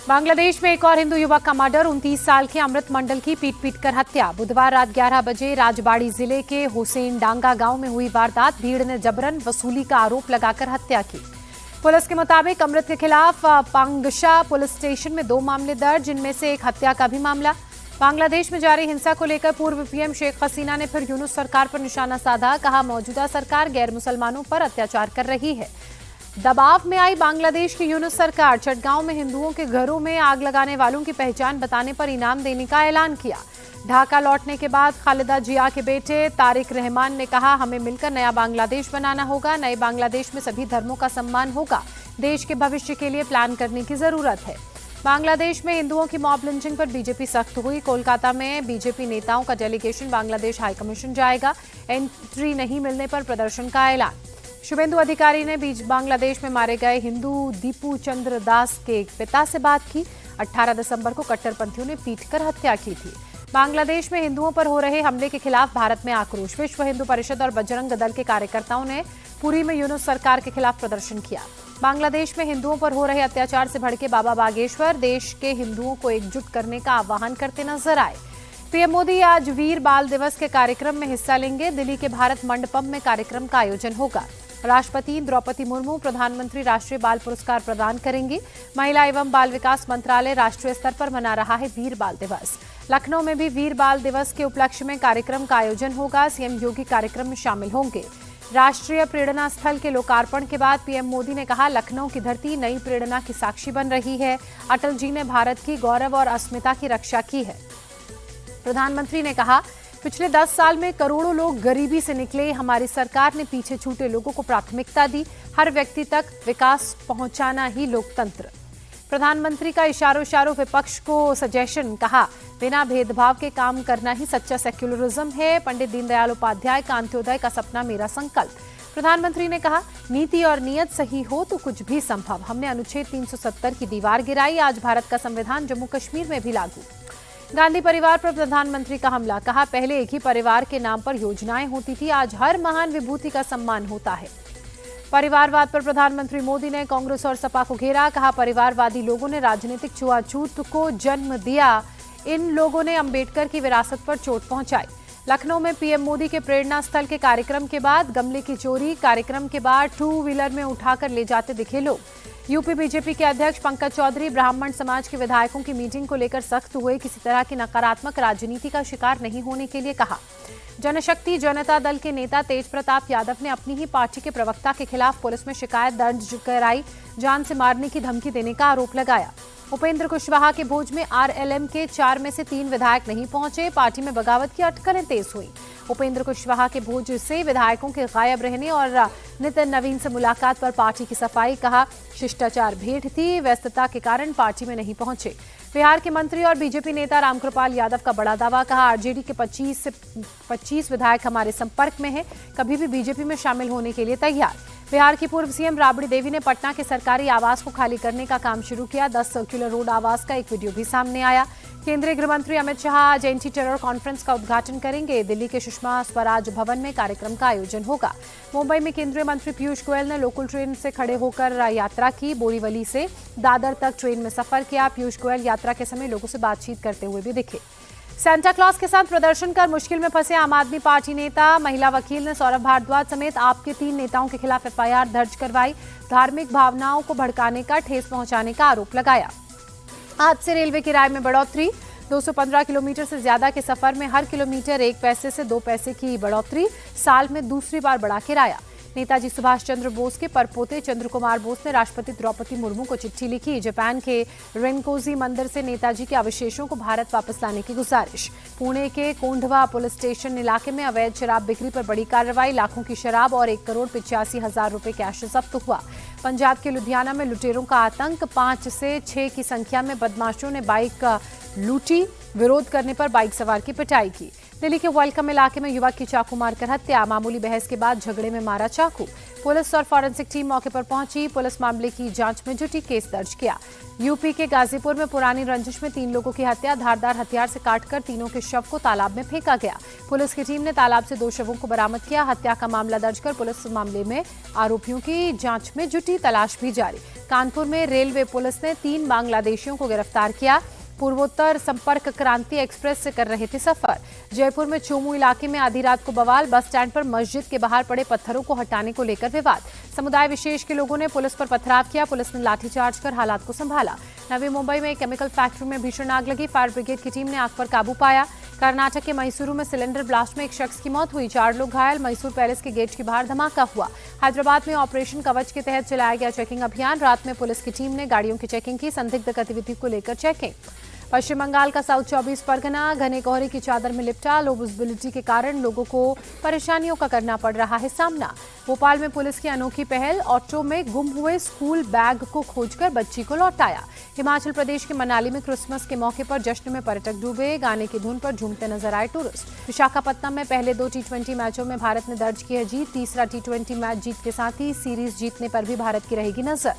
बांग्लादेश में एक और हिंदू युवक का मर्डर। 29 साल के अमृत मंडल की पीट कर हत्या। बुधवार रात 11 बजे राजबाड़ी जिले के हुसैन डांगा गांव में हुई वारदात। भीड़ ने जबरन वसूली का आरोप लगाकर हत्या की। पुलिस के मुताबिक अमृत के खिलाफ पांगशा पुलिस स्टेशन में 2 मामले दर्ज, जिनमें से एक हत्या का भी मामला। बांग्लादेश में जारी हिंसा को लेकर पूर्व पीएम शेख हसीना ने फिर यूनुस सरकार पर निशाना साधा। कहा, मौजूदा सरकार गैर मुसलमानों पर अत्याचार कर रही है। दबाव में आई बांग्लादेश की यूनुस सरकार। चटगांव में हिंदुओं के घरों में आग लगाने वालों की पहचान बताने पर इनाम देने का ऐलान किया। ढाका लौटने के बाद खालिदा जिया के बेटे तारिक रहमान ने कहा, हमें मिलकर नया बांग्लादेश बनाना होगा। नए बांग्लादेश में सभी धर्मों का सम्मान होगा। देश के भविष्य के लिए प्लान करने की जरूरत है। बांग्लादेश में हिंदुओं की मॉब लिंचिंग पर बीजेपी सख्त हुई। कोलकाता में बीजेपी नेताओं का डेलीगेशन बांग्लादेश हाईकमीशन जाएगा। एंट्री नहीं मिलने पर प्रदर्शन का ऐलान। शुभेंदु अधिकारी ने बांग्लादेश में मारे गए हिंदू दीपू चंद्र दास के पिता से बात की। 18 दिसंबर को कट्टरपंथियों ने पीटकर हत्या की थी। बांग्लादेश में हिंदुओं पर हो रहे हमले के खिलाफ भारत में आक्रोश। विश्व हिंदू परिषद और बजरंग दल के कार्यकर्ताओं ने पुरी में यूनुस सरकार के खिलाफ प्रदर्शन किया। बांग्लादेश में हिंदुओं पर हो रहे अत्याचार से भड़के बाबा बागेश्वर देश के हिंदुओं को एकजुट करने का आह्वान करते नजर आए। पीएम मोदी आज वीर बाल दिवस के कार्यक्रम में हिस्सा लेंगे। दिल्ली के भारत मंडपम में कार्यक्रम का आयोजन होगा। राष्ट्रपति द्रौपदी मुर्मू प्रधानमंत्री राष्ट्रीय बाल पुरस्कार प्रदान करेंगी। महिला एवं बाल विकास मंत्रालय राष्ट्रीय स्तर पर मना रहा है वीर बाल दिवस। लखनऊ में भी वीर बाल दिवस के उपलक्ष्य में कार्यक्रम का आयोजन होगा। सीएम योगी कार्यक्रम में शामिल होंगे। राष्ट्रीय प्रेरणा स्थल के लोकार्पण के बाद पीएम मोदी ने कहा, लखनऊ की धरती नई प्रेरणा की साक्षी बन रही है। अटल जी ने भारत की गौरव और अस्मिता की रक्षा की है। प्रधानमंत्री ने कहा, पिछले 10 साल में करोड़ों लोग गरीबी से निकले। हमारी सरकार ने पीछे छूटे लोगों को प्राथमिकता दी। हर व्यक्ति तक विकास पहुंचाना ही लोकतंत्र। प्रधानमंत्री का इशारों विपक्ष को सजेशन। कहा, बिना भेदभाव के काम करना ही सच्चा सेक्युलरिज्म है। पंडित दीनदयाल उपाध्याय का अंत्योदय का सपना मेरा संकल्प। प्रधानमंत्री ने कहा, नीति और नियत सही हो तो कुछ भी संभव। हमने अनुच्छेद 370 की दीवार गिराई। आज भारत का संविधान जम्मू कश्मीर में भी लागू। गांधी परिवार पर प्रधानमंत्री का हमला। कहा, पहले एक ही परिवार के नाम पर योजनाएं होती थी, आज हर महान विभूति का सम्मान होता है। परिवारवाद पर प्रधानमंत्री मोदी ने कांग्रेस और सपा को घेरा। कहा, परिवारवादी लोगों ने राजनीतिक छुआछूत को जन्म दिया। इन लोगों ने अंबेडकर की विरासत पर चोट पहुंचाई। लखनऊ में पीएम मोदी के प्रेरणा स्थल के कार्यक्रम के बाद गमले की चोरी। कार्यक्रम के बाद 2 व्हीलर में उठाकर ले जाते दिखे लोग। यूपी बीजेपी के अध्यक्ष पंकज चौधरी ब्राह्मण समाज के विधायकों की मीटिंग को लेकर सख्त हुए। किसी तरह की नकारात्मक राजनीति का शिकार नहीं होने के लिए कहा। जनशक्ति जनता दल के नेता तेज प्रताप यादव ने अपनी ही पार्टी के प्रवक्ता के खिलाफ पुलिस में शिकायत दर्ज कराई। जान से मारने की धमकी देने का आरोप लगाया। उपेंद्र कुशवाहा के भोज में आरएलएम के 4 में से 3 विधायक नहीं पहुंचे। पार्टी में बगावत की अटकलें तेज हुई। उपेंद्र कुशवाहा के भोज से विधायकों के गायब रहने और नितिन नवीन से मुलाकात पर पार्टी की सफाई। कहा, शिष्टाचार भेंट थी, व्यस्तता के कारण पार्टी में नहीं पहुंचे। बिहार के मंत्री और बीजेपी नेता रामकृपाल यादव का बड़ा दावा। कहा, आरजेडी के 25 से 25 विधायक हमारे संपर्क में हैं, कभी भी बीजेपी में शामिल होने के लिए तैयार। बिहार की पूर्व सीएम राबड़ी देवी ने पटना के सरकारी आवास को खाली करने का काम शुरू किया। 10 सर्कुलर रोड आवास का एक वीडियो भी सामने आया। केंद्रीय गृह मंत्री अमित शाह आज एंटी टेरर कॉन्फ्रेंस का उद्घाटन करेंगे। दिल्ली के सुषमा स्वराज भवन में कार्यक्रम का आयोजन होगा। मुंबई में केंद्रीय मंत्री पीयूष गोयल ने लोकल ट्रेन से खड़े होकर यात्रा की। बोरीवली से दादर तक ट्रेन में सफर किया। पीयूष गोयल यात्रा के समय लोगों से बातचीत करते हुए भी दिखे। सेंटा क्लॉज के साथ प्रदर्शन कर मुश्किल में फंसे आम आदमी पार्टी नेता। महिला वकील ने सौरभ भारद्वाज समेत आप के 3 नेताओं के खिलाफ एफआईआर दर्ज करवाई। धार्मिक भावनाओं को भड़काने का, ठेस पहुंचाने का आरोप लगाया। आज से रेलवे किराए में बढ़ोतरी। 215 किलोमीटर से ज्यादा के सफर में हर किलोमीटर 1 पैसे से 2 पैसे की बढ़ोतरी। साल में दूसरी बार बढ़ा किराया। नेताजी सुभाष चंद्र बोस के परपोते चंद्र कुमार बोस ने राष्ट्रपति द्रौपदी मुर्मू को चिट्ठी लिखी। जापान के रेनकोजी मंदिर से नेताजी के अवशेषों को भारत वापस लाने की गुजारिश। पुणे के कोंढवा पुलिस स्टेशन इलाके में अवैध शराब बिक्री पर बड़ी कार्रवाई। लाखों की शराब और 1,85,00,000 रुपए कैश जब्त हुआ। पंजाब के लुधियाना में लुटेरों का आतंक। 5 से 6 की संख्या में बदमाशों ने बाइक लूटी। विरोध करने पर बाइक सवार की पिटाई की। दिल्ली के वेलकम इलाके में युवक की चाकू मारकर हत्या। मामूली बहस के बाद झगड़े में मारा चाकू। पुलिस और फॉरेंसिक टीम मौके पर पहुंची। पुलिस मामले की जांच में जुटी, केस दर्ज किया। यूपी के गाजीपुर में पुरानी रंजिश में 3 लोगों की हत्या। धारदार हथियार से काटकर तीनों के शव को तालाब में फेंका गया। पुलिस की टीम ने तालाब से 2 शवों को बरामद किया। हत्या का मामला दर्ज कर पुलिस मामले में आरोपियों की जांच में जुटी, तलाश भी जारी। कानपुर में रेलवे पुलिस ने 3 बांग्लादेशियों को गिरफ्तार किया। पूर्वोत्तर संपर्क क्रांति एक्सप्रेस से कर रहे थे सफर। जयपुर में चोमू इलाके में आधी रात को बवाल, बस स्टैंड पर मस्जिद के बाहर पड़े पत्थरों को हटाने को लेकर विवाद। समुदाय विशेष के लोगों ने पुलिस पर पथराव किया, पुलिस ने लाठीचार्ज कर हालात को संभाला। नवी मुंबई में एक केमिकल फैक्ट्री में भीषण आग लगी, फायर ब्रिगेड की टीम ने आग पर काबू पाया। कर्नाटक के मैसूरू में सिलेंडर ब्लास्ट में एक शख्स की मौत हुई, 4 लोग घायल। मैसूर पैलेस के गेट के बाहर धमाका हुआ। हैदराबाद में ऑपरेशन कवच के तहत चलाया गया चेकिंग अभियान, रात में पुलिस की टीम ने गाड़ियों की चेकिंग की, संदिग्ध गतिविधि को लेकर चेकिंग। पश्चिम बंगाल का साउथ 24 परगना घने कोहरे की चादर में लिपटा, लो विजिबिलिटी के कारण लोगों को परेशानियों का करना पड़ रहा है सामना। भोपाल में पुलिस की अनोखी पहल, ऑटो में गुम हुए स्कूल बैग को खोजकर बच्ची को लौटाया। हिमाचल प्रदेश के मनाली में क्रिसमस के मौके पर जश्न में पर्यटक डूबे, गाने की धुन पर झूमते नजर आए टूरिस्ट। विशाखापत्तनम में पहले 2 T20 मैचों में भारत ने दर्ज की है जीत, तीसरा T20 मैच जीत के साथ ही सीरीज जीतने पर भी भारत की रहेगी नजर।